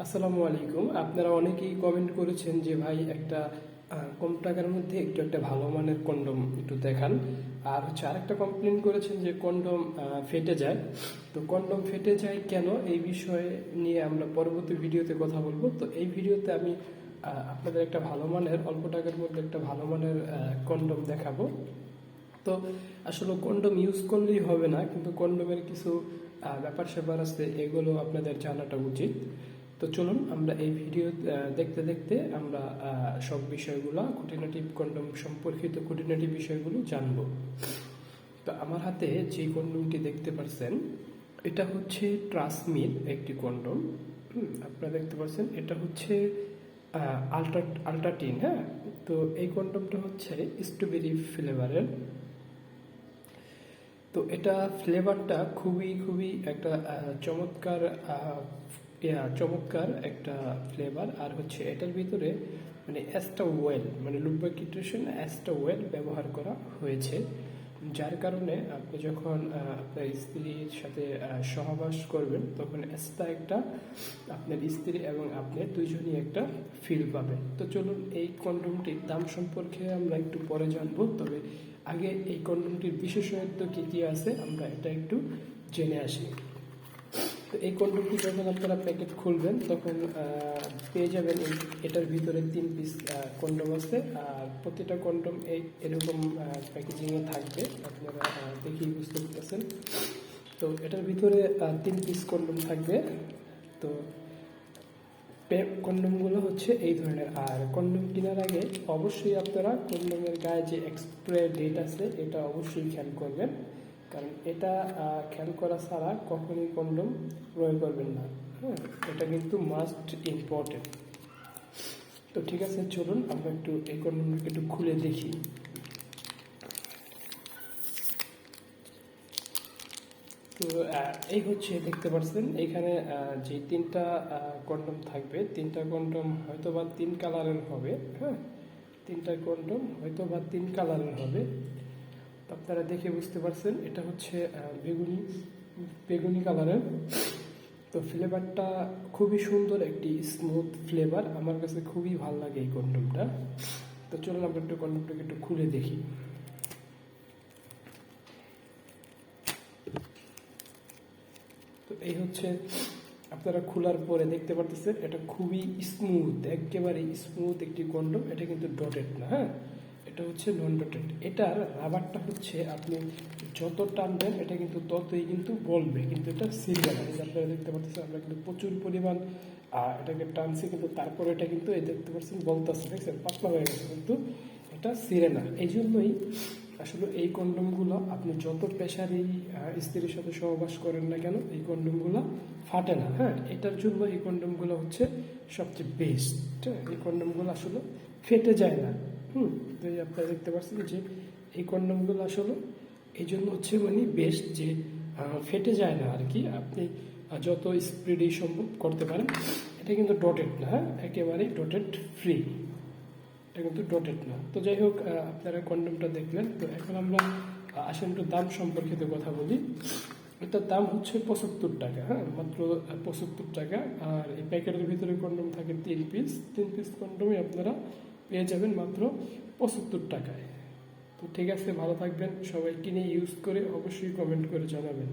আসসালামু আলাইকুম। আপনারা অনেকেই কমেন্ট করেছেন যে ভাই একটা কম টাকার মধ্যে একটা ভালো মানের কন্ডম একটু দেখান। আর হচ্ছে আরেকটা কমপ্লেন করেছেন যে কন্ডম ফেটে যায়। তো কন্ডম ফেটে যায় কেন, এই বিষয়ে নিয়ে আমরা পরবর্তী ভিডিওতে কথা বলবো। তো এই ভিডিওতে আমি আপনাদের একটা ভালো মানের, অল্প টাকার মধ্যে একটা ভালো মানের কন্ডম দেখাবো। তো আসলে কন্ডম ইউজ করলেই হবে না, কিন্তু কন্ডমের কিছু ব্যাপার স্যাপার আছে, এগুলো আপনাদের জানাটা উচিত। তো চলুন আমরা এই ভিডিও দেখতে দেখতে আমরা সব বিষয়গুলো, খুঁটিনাটি কন্ডম সম্পর্কিত খুঁটিনাটি বিষয়গুলো জানবো। তো আমার হাতে যে কন্ডমটি দেখতে পাচ্ছেন, এটা হচ্ছে ট্রাসমির একটি কন্ডম। আপনারা দেখতে পাচ্ছেন এটা হচ্ছে আলট্রাটিন। হ্যাঁ, তো এই কন্ডমটা হচ্ছে স্ট্রবেরি ফ্লেভারের। তো এটা ফ্লেভারটা খুবই খুবই একটা চমৎকার চমৎকার একটা ফ্লেভার। আর হচ্ছে এটার ভিতরে মানে অ্যাস্টা ওয়েল, মানে লুব্রিকেশন অ্যাস্টা ওয়েল ব্যবহার করা হয়েছে, যার কারণে আপনি যখন আপনার স্ত্রীর সাথে সহবাস করবেন তখন অ্যাস্টা একটা আপনার স্ত্রী এবং আপনি দুইজনই একটা ফিল পাবেন। তো চলুন এই কন্ডমটির দাম সম্পর্কে আমরা একটু পরে জানবো, তবে আগে এই কন্ডমটির বিশেষত্ব কী কী আছে আমরা এটা একটু জেনে আসি। তো এই কন্ডমটি যখন আপনারা প্যাকেট খুলবেন তখন পেয়ে যাবেন এটার ভিতরে 3 পিস কন্ডম আছে। আর প্রতিটা কন্ডম এরকম প্যাকেজিংয়ে থাকবে, আপনারা দেখেই বুঝতে পারছেন। তো এটার ভিতরে 3 পিস কন্ডম থাকবে। তো কন্ডমগুলো হচ্ছে এই ধরনের। আর কন্ডম কেনার আগে অবশ্যই আপনারা কন্ডমের গায়ে যে এক্সপায়ার ডেট আছে এটা অবশ্যই খেয়াল করবেন, কারণ এটা খেয়াল করা ছাড়া কখনোই কন্ডম ক্রয় করবেন না। হ্যাঁ, এটা কিন্তু মাস্ট ইম্পর্টেন্ট। তো ঠিক আছে, চলুন আমরা একটু এই কন্ডমটাকে একটু খুলে দেখি। তো এই হচ্ছে দেখতে পাচ্ছেন এখানে যে 3টা কন্ডম থাকবে, 3টা কন্ডম হয়তো বা 3 কালারের হবে। হ্যাঁ, 3টা কন্ডম হয়তো বা 3 কালারের হবে। তো আপনারা দেখে বুঝতে পারছেন এটা হচ্ছে বেগুনি বেগুনি কালারের। তো ফ্লেভারটা খুবই সুন্দর, একটি স্মুথ ফ্লেভার, আমার কাছে খুবই ভালো লাগে এই কন্ডমটা। তো চলুন আমরা একটু কন্ডমটাকে একটু খুলে দেখি। তো এই হচ্ছে আপনারা খোলার পরে দেখতে পারতেছেন এটা খুবই স্মুথ, একেবারে স্মুথ একটি কন্ডম। এটা কিন্তু ডটেড না, হ্যাঁ, এটা হচ্ছে নন ডটেড। এটার রাবারটা হচ্ছে আপনি যত টানবেন এটা কিন্তু ততই কিন্তু বলবে, কিন্তু এটা সিরিয়াল। আপনারা দেখতে পাচ্ছেন আমরা কিন্তু প্রচুর পরিমাণ এটাকে টানছি, কিন্তু তারপরে এটা কিন্তু এই দেখতে পাচ্ছেন বলতেছে, দেখছেন পাতলা হয়ে গেছে, কিন্তু এটা সিরে না। এই জন্যই আসলে এই কন্ডমগুলো আপনি যত প্রেশারেই স্ত্রীর সাথে সহবাস করেন না কেন, এই কন্ডমগুলো ফাটে না। হ্যাঁ, এটার জন্য এই কন্ডমগুলো হচ্ছে সবচেয়ে বেস্ট। এই কন্ডমগুলো আসলে ফেটে যায় না। তো আপনারা দেখতে পাচ্ছেন যে এই কন্ডমগুলো আসলে এই জন্য হচ্ছে মানে বেস্ট, যে ফেটে যায় না আর কি। আপনি যত স্পিডেই সম্ভব করতে পারেন। এটা কিন্তু ডটেড না, হ্যাঁ, একেবারেই ডটেড ফ্রি, এটা কিন্তু ডটেড না। তো যাই হোক, আপনারা কন্ডমটা দেখলেন। তো এখন আমরা আসেন একটু দাম সম্পর্কিত কথা বলি। এটার দাম হচ্ছে 75 টাকা। হ্যাঁ, মাত্র 75 টাকা। আর এই প্যাকেটের ভিতরে কন্ডম থাকে 3 পিস। 3 পিস কন্ডমই আপনারা পেয়ে যাবেন মাত্র 75 টাকায়। তো ঠিক আছে, ভালো থাকবেন সবাই, কিনে ইউজ করে অবশ্যই কমেন্ট করে জানাবেন।